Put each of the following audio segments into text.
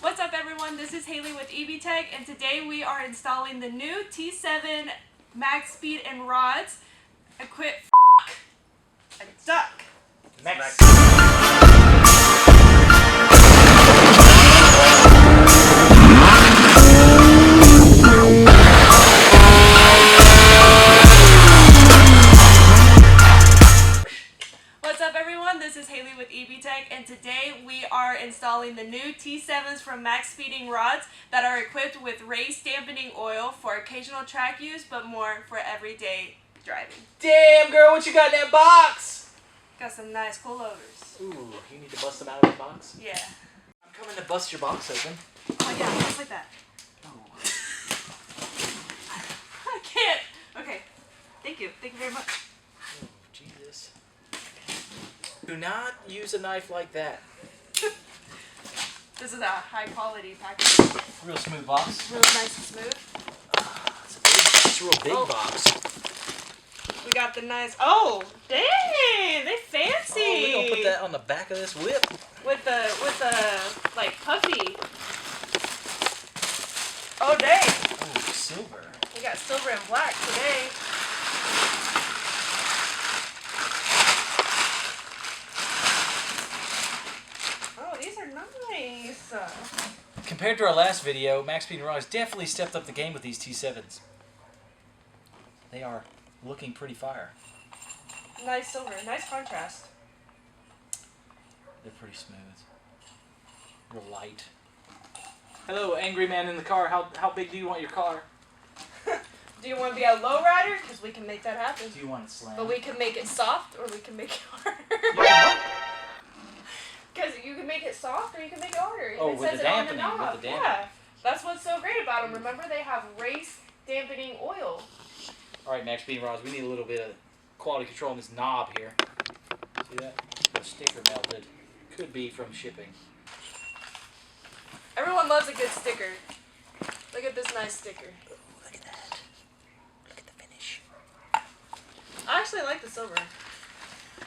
What's up everyone, this is Haley with EBTEC and today we are installing the new T7 MaXpeedingRods equipped a duck. What's up everyone, this is Haley with EBTEC and today we are installing the new T7s from MaXpeedingRods that are equipped with raised dampening oil for occasional track use but more for everyday driving. Damn girl, what you got in that box? Got some nice coilovers. Ooh, you need to bust them out of the box? Yeah. I'm coming to bust your box open. Oh yeah, just like that. Oh. I can't. Okay. Thank you. Thank you very much. Oh, Jesus. Do not use a knife like that. This is a high quality package. Real smooth box. Real nice and smooth. It's a real big box. We got the nice. Oh, dang! They fancy. Oh, we're gonna put that on the back of this whip. With the like puffy. Oh dang! Oh, silver. We got silver and black today. Oh, these are nice. Compared to our last video, MaXpeedingRods definitely stepped up the game with these T7s. They are looking pretty fire. Nice silver, nice contrast. They're pretty smooth. Real light. Hello, angry man in the car. How big do you want your car? Do you want to be a lowrider? Because we can make that happen. Do you want it slammed? But we can make it soft or we can make it harder. Because you can make it soft or you can make it harder. Oh, It with says the it on dampening. knob. With the dampening. Yeah, that's what's so great about them. Remember, they have race dampening oil. All right, MaXpeedingRods, we need a little bit of quality control on this knob here. See that? The sticker melted. Could be from shipping. Everyone loves a good sticker. Look at this nice sticker. Ooh, look at that. Look at the finish. I actually like the silver.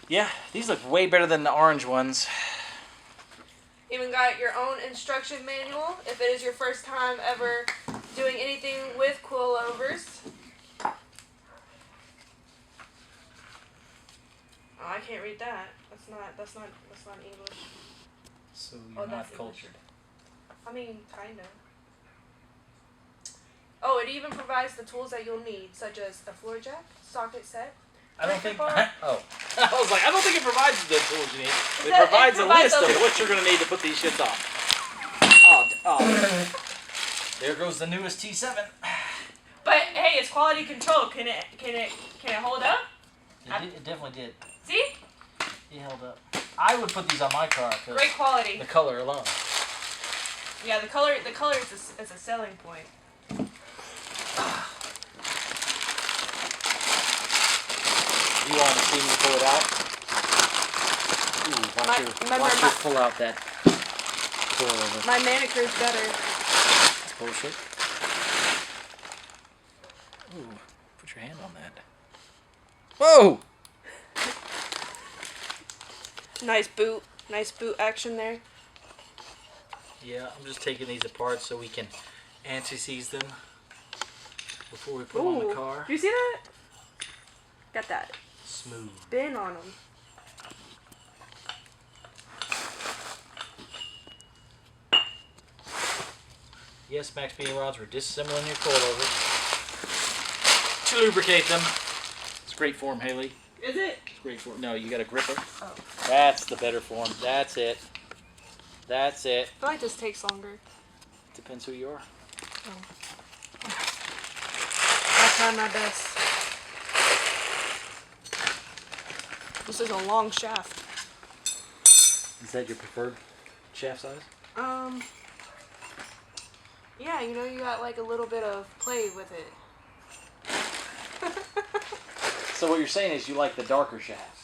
Yeah, these look way better than the orange ones. Even got your own instruction manual if it is your first time ever doing anything with coilovers. Oh, I can't read that. That's not English. So you're not English. cultured. I mean, kinda. Oh, it even provides the tools that you'll need, such as a floor jack, socket set. I don't think. bar. Oh, I was like, I don't think it provides the tools you need. It It provides a list provides of what you're gonna need to put these shits on. Oh. There goes the newest T7. But hey, it's quality control. Can it hold up? It definitely did. See? It held up. I would put these on my car because Great quality. the color alone. Yeah, the color is a selling point. You want to see me pull it out? Ooh, watch her pull out that coilover. My manicure's better. That's bullshit. Ooh, put your hand on that. Whoa! Nice boot action there. Yeah, I'm just taking these apart so we can anti-seize them before we put them on the car. Do you see that? Got that Smooth. bin on them. Yes, MaXpeedingRods, we're disassembling your coilovers to lubricate them. It's great form, Haley. Is it? It's great form. No, you got to grip it. Oh. That's the better form. That's it. That's it. I feel like this takes longer. Depends who you are. Oh. I'll try my best. This is a long shaft. Is that your preferred shaft size? Yeah, you know, you got like a little bit of play with it. So what you're saying is you like the darker shafts?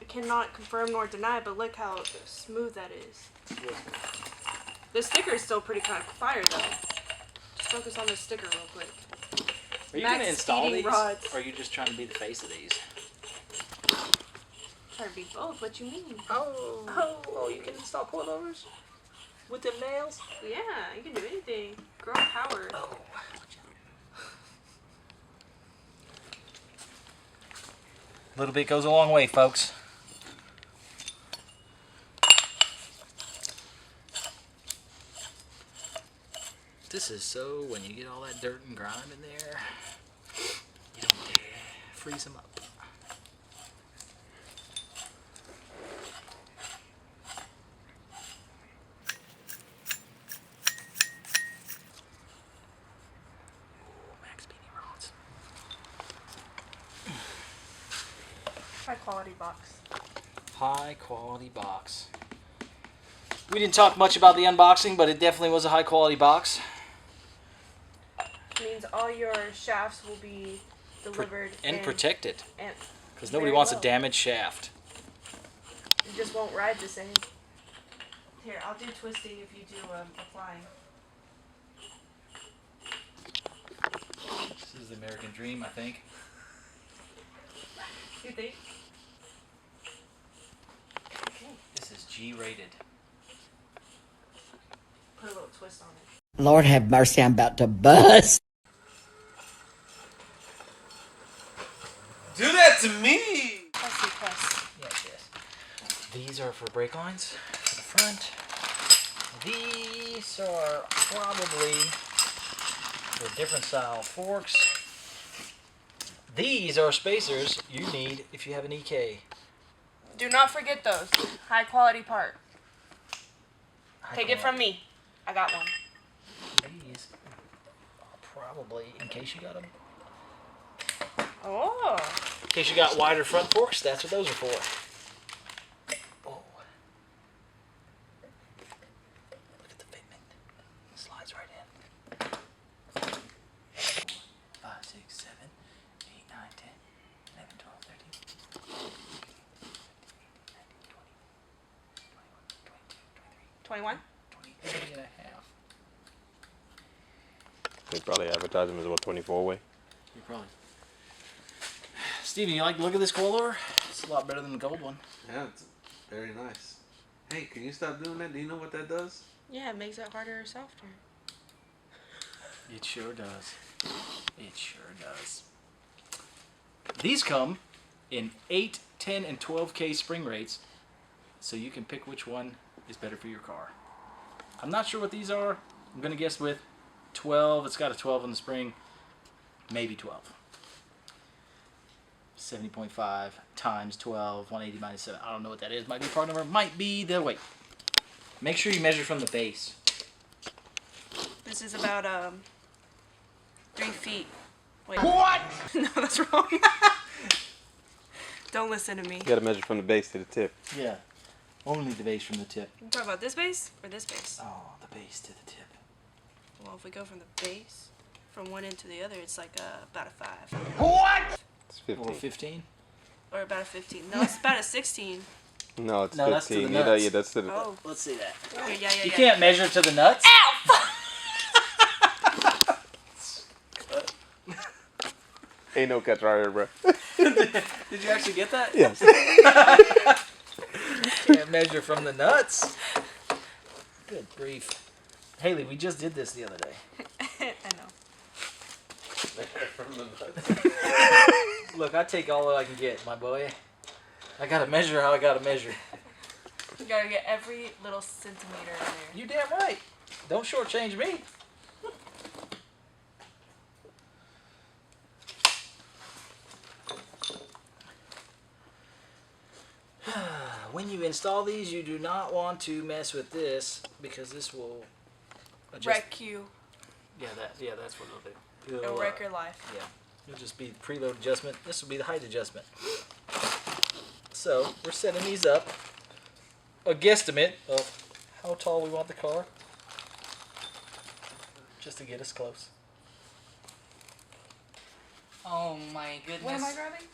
Cannot confirm nor deny, but look how smooth that is. The sticker is still pretty kind of fire though. Just focus on this sticker real quick. Are you going to install these? Rods. Or are you just trying to be the face of these? try to be both. What you mean? Oh, you can install coilovers with them nails? Yeah, you can do anything. Girl power. Oh. A little bit goes a long way, folks. This is so when you get all that dirt and grime in there, you don't dare freeze them up. MaXpeedingRods. High quality box. High quality box. We didn't talk much about the unboxing, but it definitely was a high quality box. Means all your shafts will be delivered And protected. And because nobody very wants well. a damaged shaft. You just won't ride the same. Here, I'll do twisting if you do applying. This is the American dream, I think. You think? Okay. This is G-rated. Put a little twist on it. Lord have mercy, I'm about to bust. Do that to me! Press. Yes. These are for brake lines for the front. These are probably for different style forks. These are spacers you need if you have an EK. Do not forget those. High quality part. Take it from me. I got one. These are probably in case you got them. Oh. In case you got wider front forks, that's what those are for. Oh. Look at the fitment. It slides right in. 5, 6, 7, 8, 9, 10, 11, 12, 13, 21? 23 and a half. They probably advertise them as what, 24 way? You probably. Steven, you like the look of this coilover? It's a lot better than the gold one. Yeah, it's very nice. Hey, can you stop doing that? Do you know what that does? Yeah, it makes it harder or softer. It sure does. It sure does. These come in 8, 10, and 12K spring rates, so you can pick which one is better for your car. I'm not sure what these are. I'm going to guess with 12. It's got a 12 on the spring. Maybe 12. 70.5 times 12, 180 minus 7. I don't know what that is. Might be part number. Might be the weight. Make sure you measure from the base. This is about 3 feet. Wait. What? No, that's wrong. Don't listen to me. You gotta measure from the base to the tip. Yeah. Only the base from the tip. You talking about this base or this base? Oh, the base to the tip. Well, if we go from the base, from one end to the other, it's like about a 5. What? It's Or 15. 15? Or about a 15. No, it's about a 16. No, it's No, 15. that's to the You know, nuts. yeah, that's to the... Oh. Let's see that. Yeah. You can't measure to the nuts? Ow! Ain't no catch right here, bro. Did you actually get that? Yes. Can't measure from the nuts. Good grief. Haley, we just did this the other day. I know. From the nuts. Look, I take all that I can get, my boy. I gotta measure how I gotta measure. You gotta get every little centimeter in there. You damn right. Don't shortchange me. When you install these, you do not want to mess with this because this will adjust. Wreck you. Yeah, that's what it'll do. It'll wreck your life. Yeah, it'll just be the preload adjustment. This will be the height adjustment. So we're setting these up. A guesstimate of how tall we want the car, just to get us close. Oh my goodness. What am I grabbing?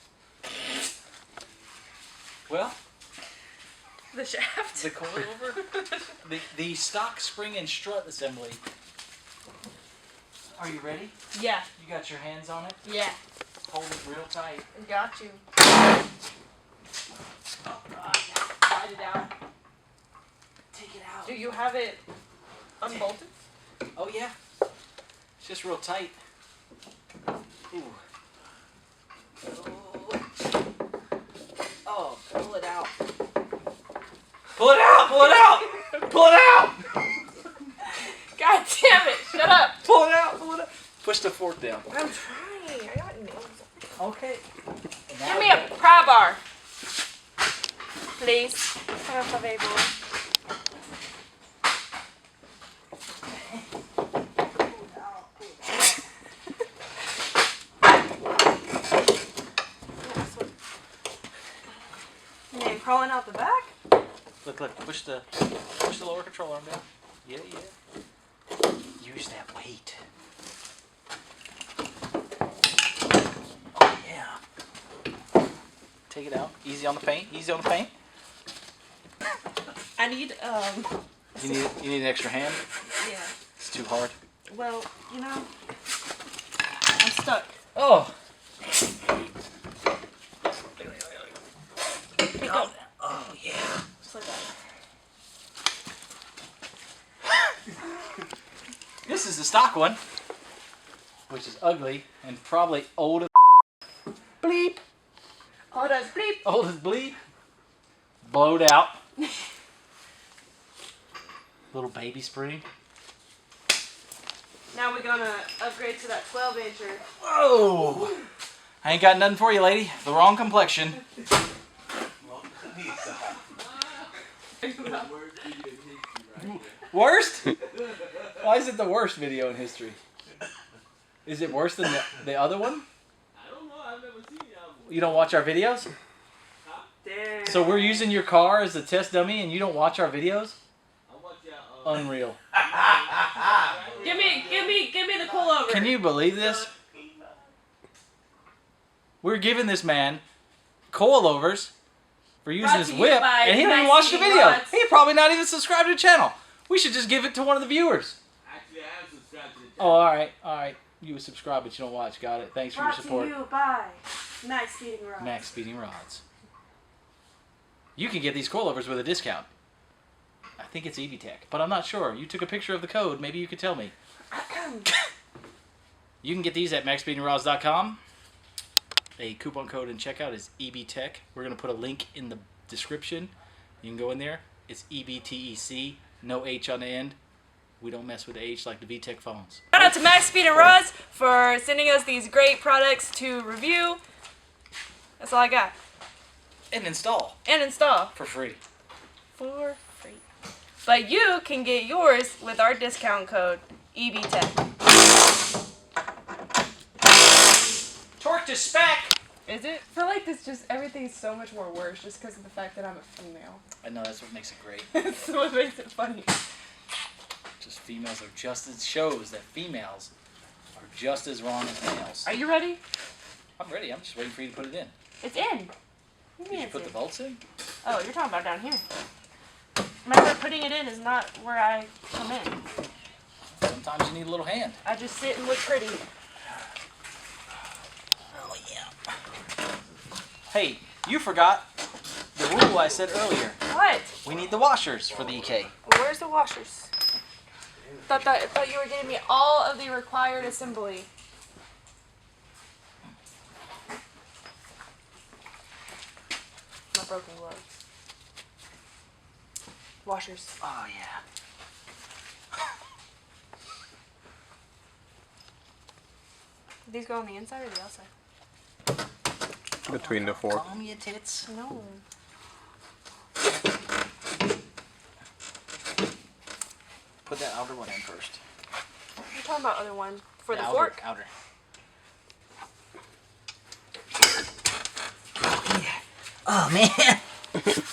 Well, The shaft. the coilover, the stock spring and strut assembly. Are you ready? Yeah. You got your hands on it? Yeah. Hold it real tight. Got you. Oh God. Slide it out. Take it out. Do you have it unbolted? Oh yeah. It's just real tight. Ooh. Oh, pull it out. Pull it out! Pull it out! Pull it out! God damn it! Shut up! Pull it out! Pull it out! Push the fork down. I'm trying. I got nails. Okay. Give me a pry bar, please. Por favor. Man, crawling out the back? Look, push the lower control arm down. Yeah. Use that weight. Oh yeah. Take it out. Easy on the paint. Easy on the paint. I need, You need an extra hand? yeah. It's too hard. Well, you know, I'm stuck. Oh. Pick up. Oh yeah. Just like that. This is the stock one, which is ugly and probably old as bleep. Oh, that's bleep. Old as bleep. Blowed out. Little baby spring. Now we're gonna upgrade to that 12-incher. Whoa! I ain't got nothing for you, lady. The wrong complexion. Worst? Why is it the worst video in history? Is it worse than the other one? I don't know. I've never seen it. You don't watch our videos? Damn. So we're using your car as a test dummy and you don't watch our videos? I watch y'all. Unreal. Give me the coilover. Can you believe this? We're giving this man coilovers for using Brought his to you whip, by and he didn't even watch the video. MaXpeedingRods. He probably not even subscribed to the channel. We should just give it to one of the viewers. Actually, I am subscribed to the Oh, all right. You subscribe, but you don't watch. Got it. Thanks for your Brought support. to you by MaXpeedingRods. MaXpeedingRods. You can get these coilovers with a discount. I think it's EBTEC, but I'm not sure. You took a picture of the code. Maybe you could tell me. You can get these at MaXpeedingRods.com. A coupon code in checkout is EBTEC. We're going to put a link in the description. You can go in there. It's EBTEC. No H on the end. We don't mess with the H like the VTech phones. Shout out to MaXpeedingRods for sending us these great products to review. That's all I got. And install And install. for free. For free. But you can get yours with our discount code, EBTEC. Torque to spec! Is it? I feel like everything's so much more worse just because of the fact that I'm a female. I know, that's what makes it great. That's what makes it funny. Just females are just as shows that females are just as wrong as males. Are you ready? I'm ready. I'm just waiting for you to put it in. It's in. What do you Did mean you it's put in? the bolts in? Oh, you're talking about down here. Remember, putting it in is not where I come in. Sometimes you need a little hand. I just sit and look pretty. Oh yeah. Hey, you forgot the rule I said earlier. What? We need the washers for the EK. Where's the washers? I thought you were getting me all of the required assembly. My broken glove. Washers. Oh yeah. These go on the inside or the outside? Between the fork. Calm your tits. No. Put that outer one in first. You're talking about other one for the outer, fork? Outer. Oh man.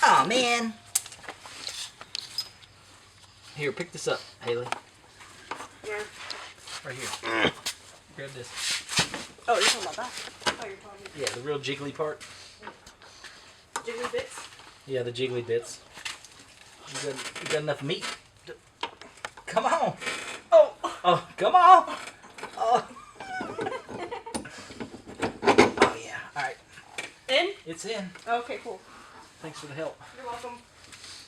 Oh man. Here, pick this up, Haley. Yeah. Right here. Grab this. Oh, you're talking about that? Oh, you're talking Yeah, the real jiggly part. jiggly bits? Yeah, the jiggly bits. You got enough meat. Come on. Oh, come on. Oh. Oh yeah. All right. In? It's in. Okay, cool. Thanks for the help. You're welcome.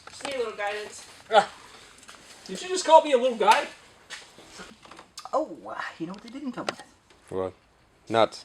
Just need a little guidance. Did you just call me a little guy? Oh, you know what they didn't come with? What? Nuts.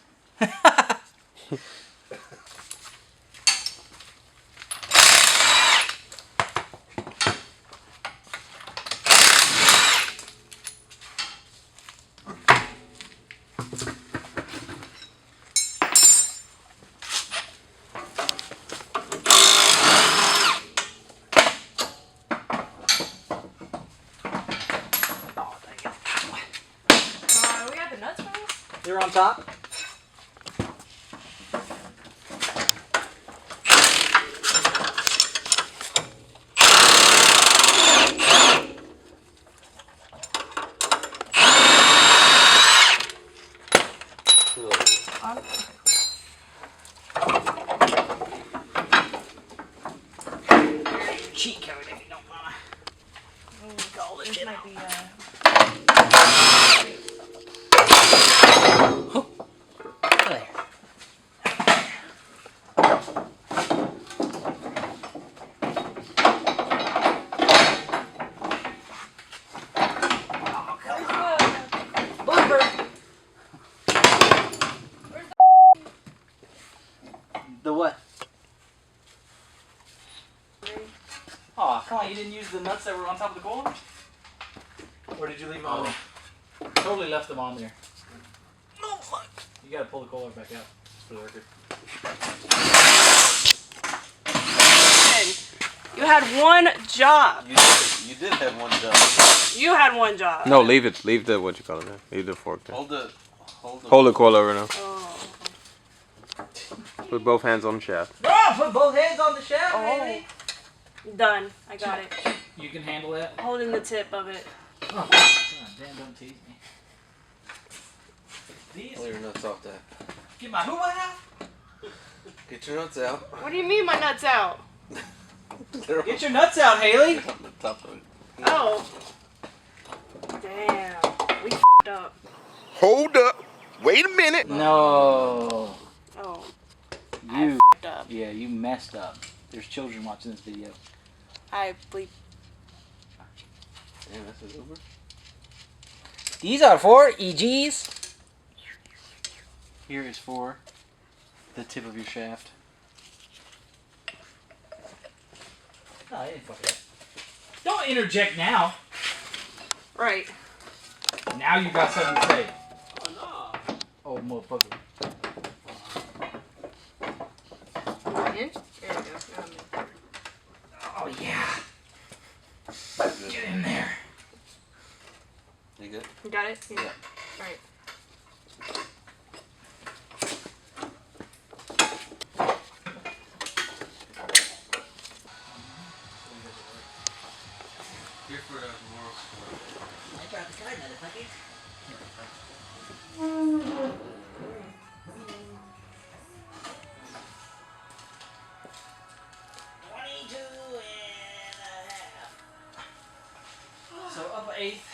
We got the nuts for this? They're on top. Cheat code if you don't wanna. Call this shit might out. be, There. Blooper. The what? Oh, come on, you didn't use the nuts that were on top of the coilovers? Or did you leave them on there? Totally left them on there. No, fuck. You gotta pull the coilover back out, just for the record. you had one job. You did have one job. You had one job. No, leave it. Leave the what you call it there. Leave the fork there. Hold the Hold the coilover now. Oh. Put both hands on the shaft. Bro, put both hands on the shaft, Oh. baby. Done. I got it. You can handle that? Holding the tip of it. Oh, God damn, don't tease me. These, pull your nuts off that. get my hoo out. Get your nuts out. What do you mean my nuts out? They're Get your nuts out, Haley. on the top of it. Oh. Damn. We f***ed up. Hold up. Wait a minute. No. Oh. You. F***ed up. Yeah, you messed up. There's children watching this video. I bleep. Damn, that's a Uber. These are for EGs. Here is for the tip of your shaft. No, I didn't fuck it up. Don't interject now. Right. Now you got something to say. Oh, motherfucker. In? There we go. Now I'm in. Oh, yeah. Get in there. You good? You got it? Yeah. Right. Here for tomorrow. I got the card, motherfucker. 22 and a half. So up an eighth.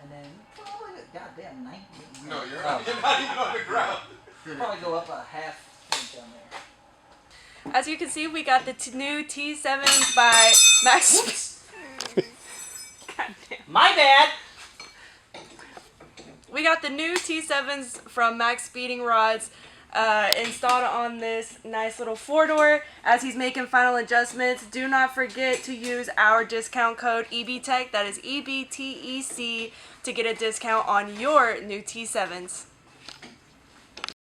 And then probably a goddamn 19. No, you're Oh. not even on the ground. Probably go up a half inch on there. As you can see, we got the new T7s by Max. God damn. My bad! We got the new T7s from MaXpeedingRods installed on this nice little 4-door. As he's making final adjustments, do not forget to use our discount code EBTEC, that is EBTEC, to get a discount on your new T7s.